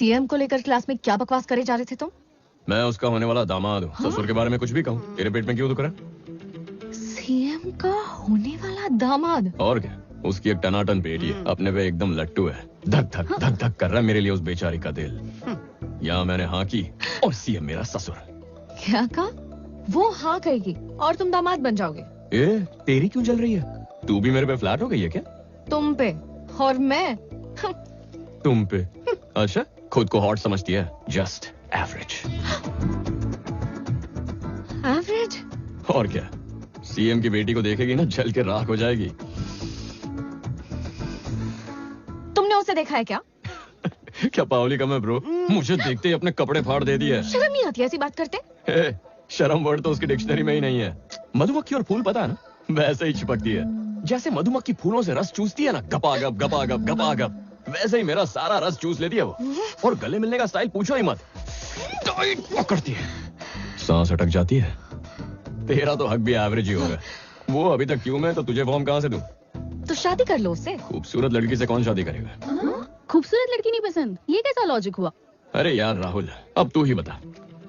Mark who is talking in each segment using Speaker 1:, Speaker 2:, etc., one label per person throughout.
Speaker 1: CM को लेकर class में क्या बकवास करे जा रहे थे तुम?
Speaker 2: मैं उसका होने वाला दामाद हूँ। ससुर के बारे में कुछ भी कहूँ, तेरे पेट में क्यों दुख रहा?
Speaker 1: सीएम का होने वाला दामाद?
Speaker 2: और क्या, उसकी एक टनाटन बेटी है, अपने पे एकदम लट्टू है। धक धक धक धक कर रहा है मेरे लिए उस बेचारी का दिल। यहाँ मैंने हाँ की और सीएम मेरा ससुर।
Speaker 1: क्या कहा? वो हाँ कहेगी और तुम दामाद बन जाओगे।
Speaker 2: ए, तेरी क्यों जल रही है? तू भी मेरे पे फ्लैट हो गई है क्या?
Speaker 1: तुम पे और मैं
Speaker 2: तुम पे? अच्छा, खुद को हॉट समझती है? Just average.
Speaker 1: एवरेज?
Speaker 2: और क्या, सीएम की बेटी को देखेगी ना, जल के राख हो जाएगी।
Speaker 1: तुमने उसे देखा है क्या?
Speaker 2: क्या पावली कम है ब्रो, मुझे देखते ही अपने कपड़े फाड़ दे दिए।
Speaker 1: शर्म नहीं आती ऐसी बात करते?
Speaker 2: शर्म वर्ड तो उसकी डिक्शनरी में ही नहीं है। मधुमक्खी और फूल पता है ना, वैसे ही चिपकती है। जैसे मधुमक्खी फूलों से रस चूसती है ना, गपागप गपागप गपागप, वैसे ही मेरा सारा रस चूस लेती है वो। और गले मिलने का स्टाइल पूछो ही मत, टाइट पकड़ती है, सांस अटक जाती है। तेरा तो हक भी एवरेज ही होगा। वो अभी तक क्यों मैं, तो तुझे फॉर्म कहाँ से दूं?
Speaker 1: तो शादी कर लो उससे।
Speaker 2: खूबसूरत लड़की से कौन शादी करेगा?
Speaker 1: खूबसूरत लड़की नहीं पसंद, ये कैसा लॉजिक हुआ?
Speaker 2: अरे यार राहुल, अब तू ही बता,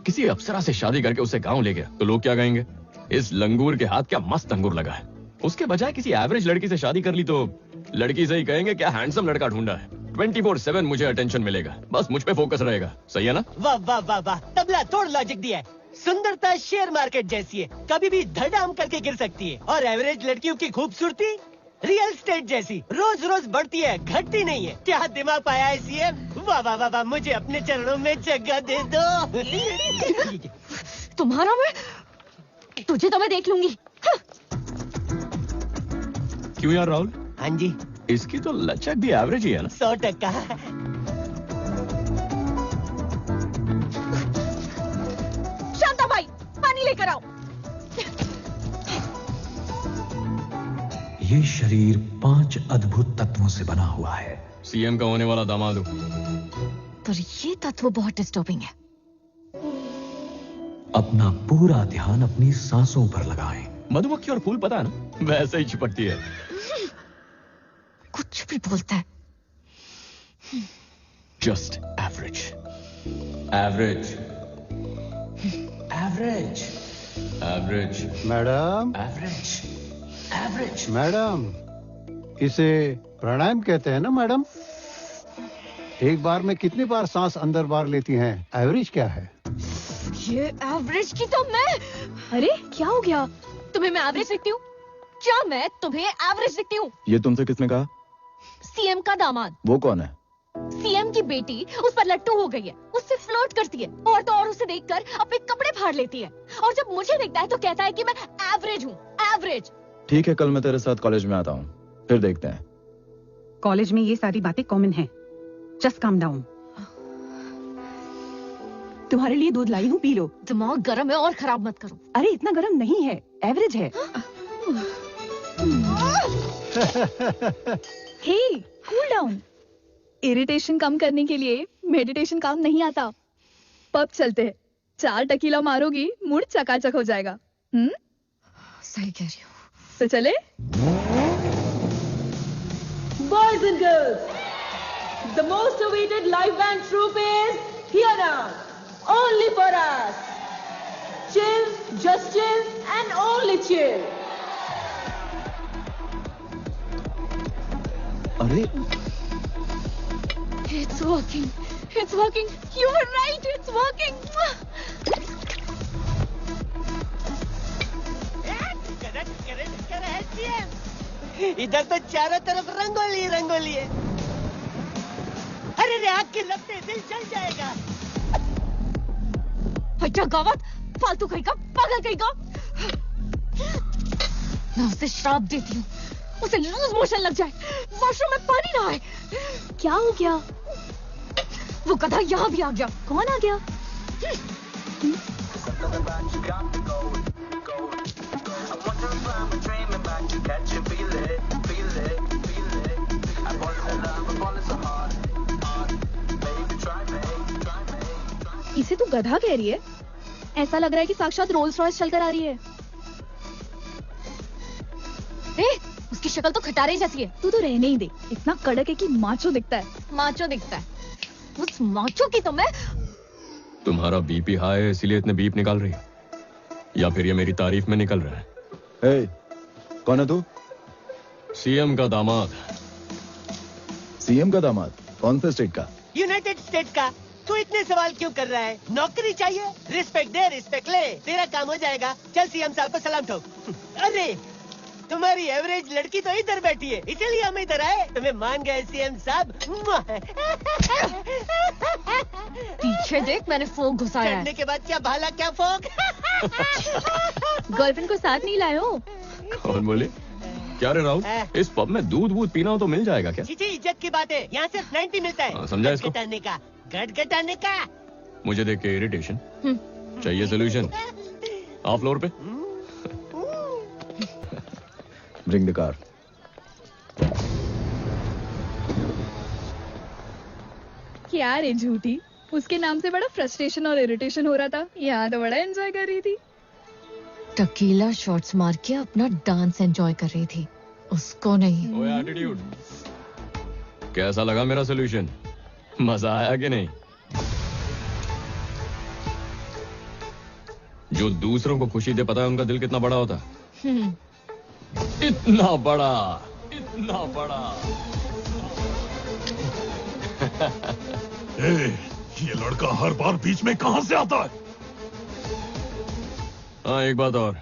Speaker 2: किसी अप्सरा से शादी करके उसे गांव ले गया तो लोग क्या कहेंगे? इस लंगूर के हाथ क्या मस्त अंगूर लगा है। उसके बजाय किसी एवरेज लड़की से शादी कर ली तो लड़की से ही कहेंगे क्या हैंडसम लड़का ढूंढा है। 24/7 मुझे अटेंशन मिलेगा, बस मुझ पे फोकस रहेगा। सही है ना?
Speaker 3: वाह वाह वाह वाह, तबला तोड़ लॉजिक दिया है। सुंदरता शेयर मार्केट जैसी है, कभी भी धड़ाम करके गिर सकती है। और एवरेज लड़कियों की खूबसूरती रियल एस्टेट जैसी रोज रोज बढ़ती है, घटती नहीं है। क्या दिमाग पाया है सीएम? वाह वाह वाह वाह, मुझे अपने चरणों में जगह दे दो।
Speaker 1: तुम्हारा मैं, तुझे तो मैं देख लूंगी।
Speaker 2: क्यों यार राहुल?
Speaker 3: हाँ जी,
Speaker 2: इसकी तो लचक भी एवरेज ही है ना।
Speaker 3: 100%।
Speaker 1: शांता भाई, पानी लेकर आओ।
Speaker 4: ये शरीर 5 अद्भुत तत्वों से बना हुआ है।
Speaker 2: सीएम का होने वाला दामाद हूँ।
Speaker 1: पर ये तत्व बहुत डिस्टर्बिंग है।
Speaker 4: अपना पूरा ध्यान अपनी सांसों पर लगाएं।
Speaker 2: मधुमक्खी और फूल पता है ना, वैसे ही चिपकती है।
Speaker 1: कुछ भी बोलता है।
Speaker 2: Just average, average, average, average,
Speaker 5: madam,
Speaker 2: average, average.
Speaker 5: Madam, इसे प्राणायाम कहते हैं ना मैडम? एक बार में कितनी बार सांस अंदर बाहर लेती हैं? एवरेज क्या है?
Speaker 1: ये एवरेज की तो मैं। अरे क्या हो गया? तुम्हें मैं एवरेज दिखती हूँ? क्या मैं तुम्हें एवरेज दिखती हूँ?
Speaker 2: ये तुमसे किसने कहा?
Speaker 1: सीएम का दामाद।
Speaker 2: वो कौन है?
Speaker 1: सीएम की बेटी उस पर लट्टू हो गई है, उससे फ्लर्ट करती है और तो और उसे देखकर अपने कपड़े फाड़ लेती है। और जब मुझे देखता है तो कहता है कि मैं एवरेज हूँ, एवरेज।
Speaker 2: ठीक है, कल मैं तेरे साथ कॉलेज में आता हूँ, फिर देखते हैं।
Speaker 6: कॉलेज में ये सारी बातें कॉमन है। Just calm down. तुम्हारे लिए दूध लाई हूँ, पी लो।
Speaker 1: दिमाग गर्म है और खराब मत करो।
Speaker 6: अरे इतना गर्म नहीं है, एवरेज है।
Speaker 7: हे, कूल डाउन। इरिटेशन कम करने के लिए मेडिटेशन काम नहीं आता। पब चलते हैं, 4 टकीला मारोगी, मूड चकाचक हो जाएगा।
Speaker 1: सही कह रही हो।
Speaker 7: तो चले?
Speaker 8: Boys and girls, the most awaited live band troupe is here now, only for us. Chill, just chill, and only chill.
Speaker 2: अरे
Speaker 1: It's working. It's working. You were right. It's working.
Speaker 3: इधर तो चारों तरफ रंगोली रंगोली है। अरे रे, आग की लपटे, दिल जल जाएगा।
Speaker 1: अच्छा गावत, फालतू कहीं का, पागल कहीं का। मैं उसे श्राप देती हूँ, उसे लूज मोशन लग जाए, वॉशरूम में पानी ना आए।
Speaker 7: क्या हो गया?
Speaker 1: वो गधा यहाँ भी आ गया।
Speaker 7: कौन आ गया? इसे तू गधा कह रही है? ऐसा लग रहा है कि साक्षात रोल्स रॉयस चलकर आ रही है।
Speaker 1: उसकी शक्ल तो खटारे जैसी है।
Speaker 7: तू तो रहने ही दे, इतना कड़क है कि माचो दिखता है।
Speaker 1: माचो दिखता है, उस माचो की तो मैं।
Speaker 2: तुम्हारा बीपी हाई है इसीलिए इतने बीप निकाल रही है, या फिर ये मेरी तारीफ में निकल रहा है?
Speaker 9: हे, कौन है तू?
Speaker 2: सीएम का दामाद।
Speaker 9: सीएम का दामाद? कौन से स्टेट का?
Speaker 3: यूनाइटेड स्टेट्स का। तू इतने सवाल क्यों कर रहा है? नौकरी चाहिए, रिस्पेक्ट दे, रिस्पेक्ट ले, तेरा काम हो जाएगा। चल सीएम साहब को सलाम ठोक। अरे तुम्हारी एवरेज लड़की तो इधर बैठी है, इसलिए हम इधर आए। तुम्हें मान गए सीएम साहब।
Speaker 1: पीछे देख, मैंने फोक घुसाया
Speaker 3: चढ़ने
Speaker 1: है।
Speaker 3: के बाद क्या भाला क्या फोक।
Speaker 7: गर्लफ्रेंड को साथ नहीं लायो?
Speaker 2: कौन बोले? क्या रे राहुल, इस पब में दूध वूध पीना हो तो मिल जाएगा क्या?
Speaker 3: जी इज्जत की बात है, यहाँ सिर्फ 90 मिलता है।
Speaker 2: समझा इसको?
Speaker 3: गटगटाने का, गटगटाने का।
Speaker 2: मुझे देख के इरिटेशन चाहिए, सोल्यूशन आप फ्लोर पे।
Speaker 9: Bring the car.
Speaker 7: क्या रे झूठी, उसके नाम से बड़ा फ्रस्ट्रेशन और इरिटेशन हो रहा था, यहाँ तो बड़ा एंजॉय कर रही थी।
Speaker 1: टकीला शॉट्स मार के अपना डांस एंजॉय कर रही थी, उसको नहीं।
Speaker 2: ओए एटीट्यूड, कैसा लगा मेरा सोल्यूशन? मजा आया कि नहीं? जो दूसरों को खुशी दे, पता है उनका दिल कितना बड़ा होता है? इतना बड़ा, इतना बड़ा।
Speaker 10: ये लड़का हर बार बीच में कहां से आता है?
Speaker 2: हाँ, एक बात और,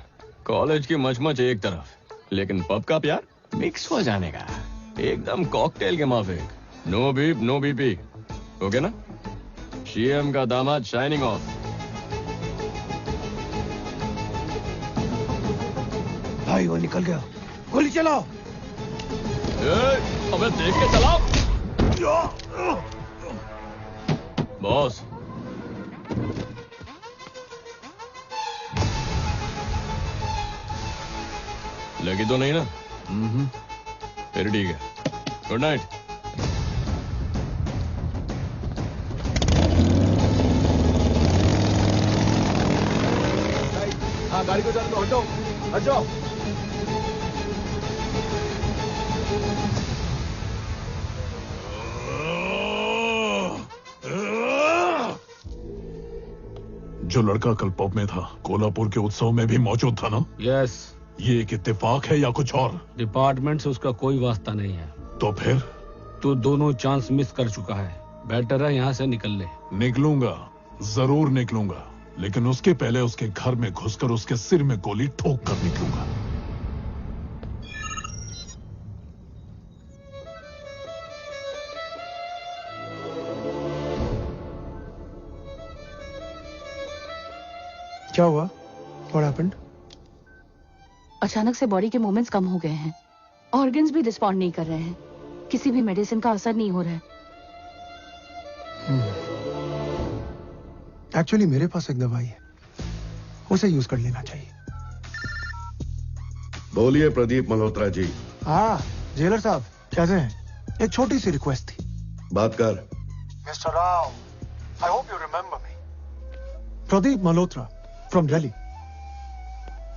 Speaker 2: कॉलेज की मचमच एक तरफ, लेकिन पब का प्यार मिक्स हो जाने का, एकदम कॉकटेल के माफिक। No beep no BP, okay ना? सीएम का दामाद शाइनिंग ऑफ।
Speaker 5: भाई वो निकल गया, गोली चलाओ।
Speaker 2: अबे देख के चलाओ। बॉस, लगी तो नहीं ना? फिर ठीक है, गुड नाइट।
Speaker 9: हाँ, गाड़ी को चलो, हटो, हट जाओ।
Speaker 10: जो लड़का कल पब में था, कोल्हापुर के उत्सव में भी मौजूद था ना?
Speaker 11: यस।
Speaker 10: ये एक इत्तेफाक है या कुछ और?
Speaker 11: डिपार्टमेंट से उसका कोई वास्ता नहीं है।
Speaker 10: तो फिर?
Speaker 11: तू दोनों चांस मिस कर चुका है, बेटर है यहाँ से निकल ले।
Speaker 10: निकलूंगा, जरूर निकलूंगा, लेकिन उसके पहले उसके घर में घुसकर उसके सिर में गोली ठोक कर निकलूंगा।
Speaker 12: क्या हुआ? What happened?
Speaker 13: अचानक से बॉडी के मूवमेंट्स कम हो गए हैं, ऑर्गन्स भी रिस्पॉन्ड नहीं कर रहे हैं, किसी भी मेडिसिन का असर नहीं हो रहा है।
Speaker 12: एक्चुअली मेरे पास एक दवाई है, उसे यूज कर लेना चाहिए।
Speaker 14: बोलिए प्रदीप मल्होत्रा जी।
Speaker 12: हाँ जेलर साहब, कैसे हैं? एक छोटी सी रिक्वेस्ट थी।
Speaker 14: बात कर।
Speaker 12: Mister Rao, I hope you remember me. Pradeep Malhotra from Delhi.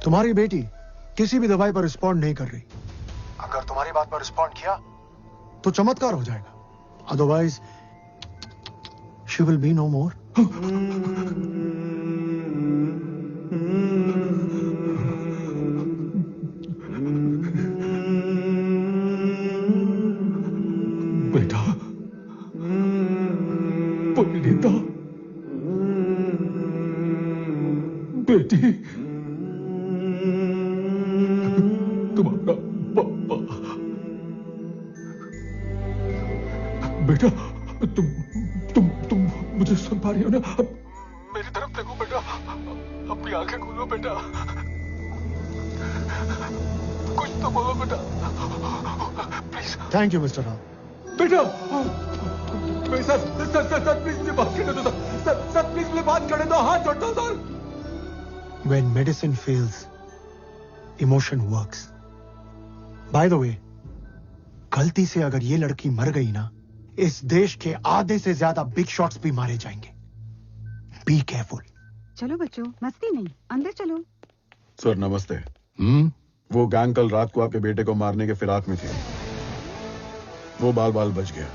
Speaker 12: तुम्हारी बेटी किसी भी दवाई पर रिस्पॉन्ड नहीं कर रही। अगर तुम्हारी बात पर रिस्पॉन्ड किया तो चमत्कार हो जाएगा, otherwise she will be no more.
Speaker 10: बेटा, परिणीता, बेटी, तुम्हारा पापा। बेटा, तुम मुझे सुन पा रही हो ना? मेरी तरफ देखो बेटा, अपनी आंखें खोलो बेटा, कुछ तो बोलो बेटा, please.
Speaker 12: Thank you mister Rao.
Speaker 10: बेटा, सर प्लीज मुझे बात करने दो सर, प्लीज मुझे बात करने दो, हाथ जोड़ता हूं sir.
Speaker 12: When medicine fails, emotion works. By the way, गलती से अगर ये लड़की मर गई ना, इस देश के आधे से ज्यादा बिग शॉट्स भी मारे जाएंगे। Be careful.
Speaker 6: चलो बच्चों, मस्ती नहीं, अंदर चलो।
Speaker 14: सर नमस्ते। वो गैंग कल रात को आपके बेटे को मारने के फिराक में थी, वो बाल बाल बच गया।